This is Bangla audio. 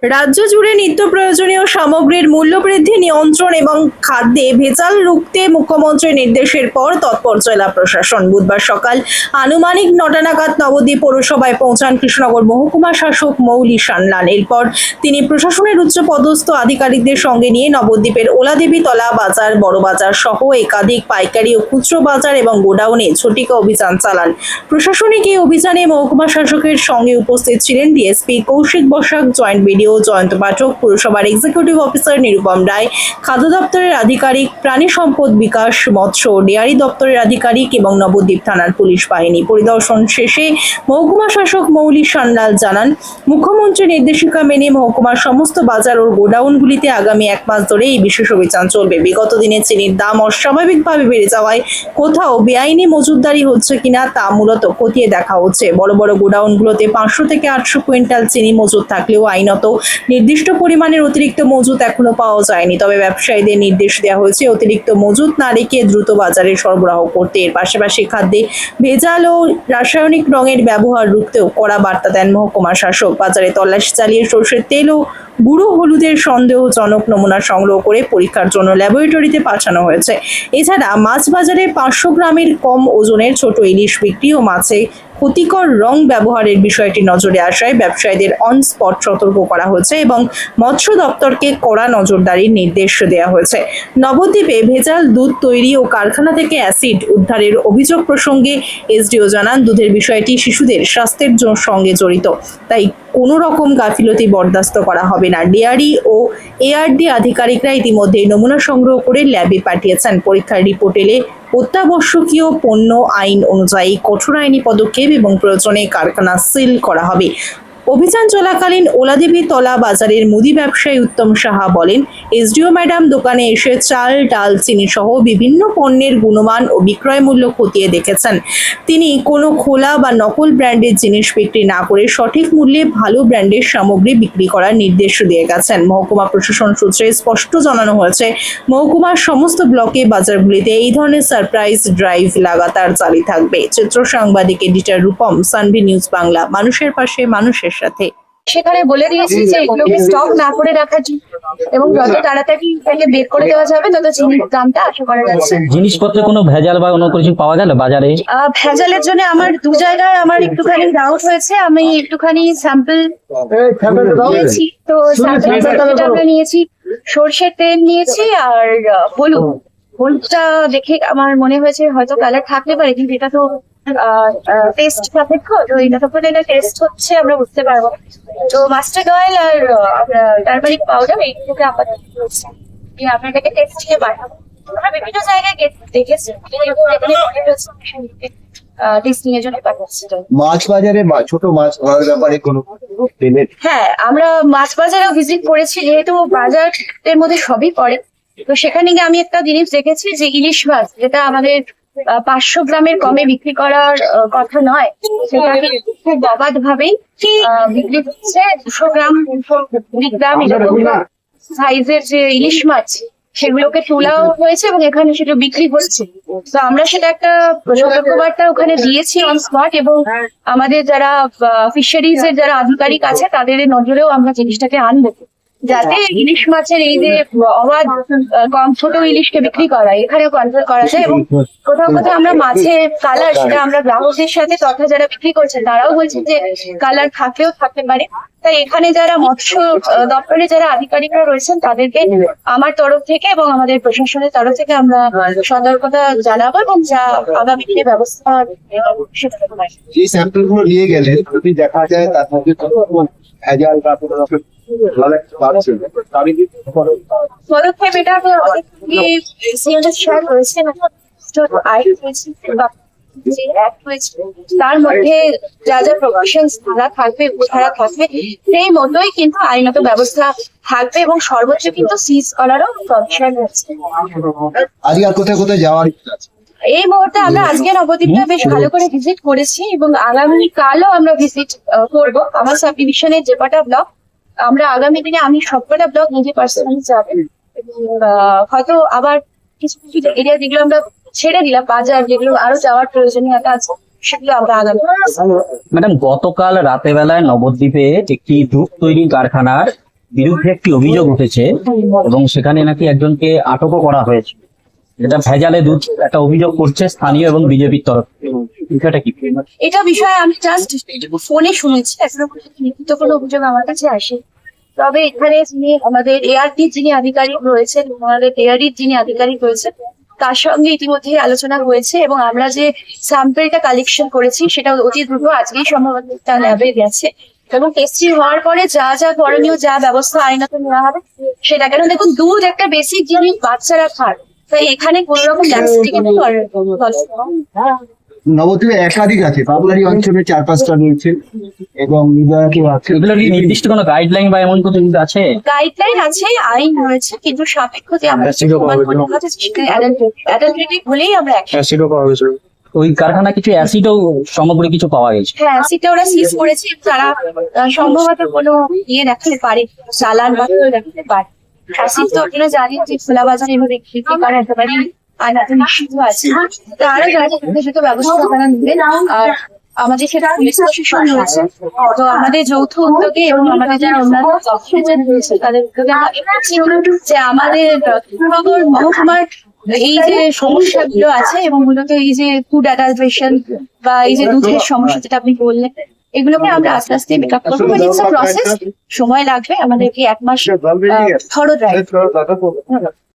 রাজ্য জুড়ে নিত্য প্রয়োজনীয় সামগ্রীর মূল্যবৃদ্ধি নিয়ন্ত্রণ এবং খাদ্যে ভেজাল রুখতে মুখ্যমন্ত্রীর নির্দেশের পর তৎপর জেলা প্রশাসন। বুধবার সকাল আনুমানিক ৯টা নাগাদ নবদ্বীপ পৌরসভায় পৌঁছান কৃষ্ণনগর মহকুমা শাসক মৌলি সান্যাল। এরপর তিনি প্রশাসনের উচ্চপদস্থ আধিকারিকদের সঙ্গে নিয়ে নবদ্বীপের ওলাদেবীতলা বাজার, বড় বাজার সহ একাধিক পাইকারি ও খুচরো বাজার এবং গোডাউনে ঝটিকা অভিযান চালান। প্রশাসনিক এই অভিযানে মহকুমা শাসকের সঙ্গে উপস্থিত ছিলেন DSP Koushik Basak, joint BDO Jayanta Pathak, পুরসভার এক্সিকিউটিভ অফিসার নিরুপম রায়, খাদ্য দপ্তরের আধিকারিক, প্রাণী সম্পদ বিকাশ, মৎস্য ডেয়ারি দপ্তরের আধিকারিক এবং নবদ্বীপ থানার পুলিশ বাহিনী। পরিদর্শন শেষে মহকুমা শাসক মৌলি সান্যাল জানান, মুখ্যমন্ত্রীর নির্দেশিকা মেনে মহকুমার সমস্ত বাজার ও গোডাউনগুলিতে আগামী 1 মাস ধরে এই বিশেষ অভিযান চলবে। বিগত দিনে চিনির দাম অস্বাভাবিকভাবে বেড়ে যাওয়ায় কোথাও বেআইনি মজুতদারি হচ্ছে কিনা তা মূলত খতিয়ে দেখা হচ্ছে। বড় বড় গোডাউনগুলোতে 500 থেকে 800 কুইন্টাল চিনি মজুত থাকলেও আইনত নির্দিষ্ট পরিমাণের অতিরিক্ত মজুত এখনো পাওয়া যায়নি। তবে ব্যবসায়ীদের নির্দেশ দেওয়া হয়েছে অতিরিক্ত মজুত না রেখে দ্রুত বাজারে সরবরাহ করতে। এর পাশাপাশি খাদ্যে ভেজাল ও রাসায়নিক রঙের ব্যবহার রুখতেও কড়া বার্তা দেন মহকুমা শাসক। বাজারে তল্লাশি চালিয়ে সরষের তেল ও গুঁড়ো হলুদের সন্দেহজনক নমুনা সংগ্রহ করে পরীক্ষার জন্য ল্যাবরেটরিতে পাঠানো হয়েছে। এছাড়া মাছ বাজারে 500 গ্রামের কম ওজনের ছোট ইলিশ বিক্রি ও মাছে ক্ষতিকর রং ব্যবহারের বিষয়টি নজরে আসায় ব্যবসায়ীদের অন স্পট সতর্ক করা হয়েছে এবং মৎস্য দপ্তরকে কড়া নজরদারির নির্দেশ দেওয়া হয়েছে। নবদ্বীপে ভেজাল দুধ তৈরি ও কারখানা থেকে অ্যাসিড উদ্ধারের অভিযোগ প্রসঙ্গে এসডিও জানান, দুধের বিষয়টি শিশুদের স্বাস্থ্যের সঙ্গে জড়িত, তাই কোনো রকম গাফিলতি বরদাস্ত করা হবে না। ডেয়ারি ও এআরডি আধিকারিকরা ইতিমধ্যে নমুনা সংগ্রহ করে ল্যাবে পাঠিয়েছেন। পরীক্ষার রিপোর্ট এলে অত্যাবশ্যকীয় পণ্য আইন অনুযায়ী কঠোর আইনি পদক্ষেপ এবং প্রয়োজনে কারখানা সিল করা হবে। অভিযান চলাকালীন ওলাদেবীতলা বাজারের মুদি ব্যবসায়ী উত্তম সাহা বলেন, এসডিও ম্যাডাম দোকানে এসে চাল, ডাল, চিনি সহ বিভিন্ন পণ্যের গুণমান ও বিক্রয় মূল্য খতিয়ে দেখেছেন। তিনি কোনো খোলা বা নকল ব্র্যান্ডের জিনিস বিক্রি না করে সঠিক মূল্যে ভালো ব্র্যান্ডের সামগ্রী বিক্রি করার নির্দেশ দিয়ে গেছেন। মহকুমা প্রশাসন সূত্রে স্পষ্ট জানানো হয়েছে, মহকুমার সমস্ত ব্লকে বাজারগুলিতে এই ধরনের সারপ্রাইজ ড্রাইভ লাগাতার জারি থাকবে। চিত্র সাংবাদিক এডিটর রূপম, সানভি নিউজ বাংলা, মানুষের পাশে মানুষের সাথে। সেখানে বলে দিয়েছি যে এগুলোকে স্টক না করে রাখার জন্য এবং যত তাড়াতাড়ি এটাকে বের করে দেওয়া যাবে তত চিনির দামটা আশা করা যাচ্ছে। জিনিসপত্রে কোনো ভেজাল বা কোনো কিছু পাওয়া গেল বাজারে? ভেজালের জন্য আমার 2 জায়গায় আমার একটুখানি ডাউট হয়েছে। আমি একটুখানি স্যাম্পল নিয়েছি, তো স্যাম্পল আমরা নিয়েছি, সর্ষের তেল নিয়েছি আর হলুদটা দেখে আমার মনে হয়েছে হয়তো কালার থাকতে পারে, কিন্তু এটা তো টেস্ট সাপেক্ষ, তো এটা তখন এটা টেস্ট হচ্ছে আমরা বুঝতে পারবো। তো মাস্টার্ড অয়েল আর টারমারিক পাউডার এইগুলোকে আপাতত আপনাদেরকে টেস্ট দিয়ে পাঠাবো। আমরা বিভিন্ন জায়গায় দেখেছি টেস্টিং এর জন্য পাঠাচ্ছি। মাছ বাজারে ছোট মাছ ধরার ব্যাপারে কোনো? হ্যাঁ, আমরা মাছ বাজারেও ভিজিট করেছি, যেহেতু বাজারের মধ্যে সবই পড়ে। তো সেখানে গিয়ে আমি একটা জিনিস দেখেছি যে ইলিশ মাছ, যেটা আমাদের 500 গ্রামের কমে বিক্রি করার কথা নয়, সেটা খুব অবাধ ভাবেই বিক্রি হচ্ছে। 200 গ্রাম 20 গ্রাম সাইজের যে ইলিশ মাছ সেগুলোকে তোলাও হয়েছে এবং এখানে সেটা বিক্রি হচ্ছে। তো আমরা সেটা একটা সতর্কবার্তা ওখানে দিয়েছি অন স্পট, এবং আমাদের যারা ফিশারিজ এর যারা আধিকারিক আছে তাদের নজরেও আমরা জিনিসটাকে আনবো, যাতে ইলিশ মাছের এই যে অবাধ কম ছোট ইলিশকে বিক্রি করা এখানেও কন্ট্রোল করা যায়। এবং কোথাও কোথাও আমরা মাছের কালার, সেটা আমরা গ্রাহকদের সাথে তথা যারা বিক্রি করছেন তারাও বলছেন যে কালার থাকলেও থাকতে পারে। তাই এখানে যারা মৎস্য দপ্তরে যারা আধিকারিকরা রয়েছেন তাদেরকে আমার তরফ থেকে এবং আমাদের প্রশাসনের তরফ থেকে আমরা সতর্কতা জানাবো এবং যা আগামী দিনে ব্যবস্থা সেটা যে স্যাম্পল গুলো নিয়ে গেলে যদি দেখা যায় তার মধ্যে ভেজাল বা কোনো রকম পদক্ষেপ এটা শেয়ার করেছে তার মধ্যে যা যা প্রভিশনস ধারা থাকবে সেই মতোই কিন্তু আইনত ব্যবস্থা থাকবে এবং সর্বোচ্চ কিন্তু সিজ করারও প্রভিশন হচ্ছে। আজকে আর কোথায় কোথায় যাওয়ার ইচ্ছা আছে? এই মুহূর্তে আমরা আজকে নবদ্বীপটা বেশ ভালো করে ভিজিট করেছি এবং আগামীকালও আমরা ভিজিট করবো। আমার সাব ডিভিশনের যে কটা ব্লক, আমরা আগামী দিনে আমি সবকটা ব্লক নিজে পার্সোনালি যাবেন এবং হয়তো আবার কিছু কিছু এরিয়া যেগুলো আমরা ছেড়ে দিলাম, বাজার যেগুলো আরো যাওয়ার প্রয়োজনীয়তা আছে সেগুলো আমরা আগামী। ম্যাডাম, গতকাল রাতে বেলায় নবদ্বীপে একটি দুধ তৈরি কারখানার বিরুদ্ধে একটি অভিযোগ উঠেছে এবং সেখানে নাকি একজনকে আটকও করা হয়েছে, এটা ভেজালে দুধ একটা অভিযোগ করছে স্থানীয় এবং বিজেপির তরফ থেকে। বিষয়টা কি? এটা বিষয়ে আমি জাস্ট ফোনে শুনেছি, এখনো পর্যন্ত লিখিত কোনো অভিযোগ আমার কাছে আসে। তবে এখানে যিনি আমাদের এআরটি যিনি আধিকারিক রয়েছেন, আমাদের এআরডির যিনি আধিকারিক রয়েছেন, তার সঙ্গে ইতিমধ্যে আলোচনা হয়েছে এবং আমরা যে স্যাম্পেলটা কালেকশন করেছি সেটা অতি দ্রুত আজকেই সম্ভবত একটা ল্যাবে গেছে এবং টেস্টিং হওয়ার পরে যা যা করণীয়, যা ব্যবস্থা আইনত নেওয়া হবে সেটা। কেন দেখুন, দুধ একটা বেসিক জিনিস, বাচ্চারা খায়, তাই এখানে কোনো রকম নবদ্বীপে একাধিক আছে, বাবুলারি অঞ্চলে 4-5টা রয়েছে এবং নিদয়াকেও আছে। এগুলো কি নির্দিষ্ট কোনো গাইডলাইন বা এমন কোনো কিছু আছে? গাইডলাইন আছে, আইন রয়েছে, কিন্তু সাপেক্ষ যে আমরা অ্যাডাল্টারেটিভ হলেই আমরা action ওই কারখানা কিছু অ্যাসিডও সামগ্রী কিছু পাওয়া গেছে। হ্যাঁ, সেটা ওরা সিজ করেছে। তারা সম্ভবত কোনো ইয়ে দেখাতে পারে, চালান বা কেউ দেখাতে পারে। অ্যাসিড তো আপনারা জানেন যে খোলা বাজারে এভাবে বিক্রি করা একেবারেই আইনত নিষিদ্ধ আছে। তারা জানে যথাযথ ব্যবস্থা তারা নেবেন। আর আমাদের সেটা পুলিশ প্রশাসন রয়েছে, তো আমাদের যৌথ উদ্যোগে এবং আমাদের যারা অন্যান্য অফিসার রয়েছে তাদের উদ্যোগে আমরা এগোচ্ছি যে আমাদের নগর মহকুমার এই যে সমস্যাগুলো আছে এবং মূলত এই যে ফুড অ্যাডাল্ট্রেশন বা এই যে দুধের সমস্যা যেটা আপনি বললেন, এগুলোকে আমরা আস্তে আস্তে মেকআপ করবো। ইটস আ প্রসেস, সময় লাগবে, আমাদেরকে 1 মাস থরো ড্রাইভ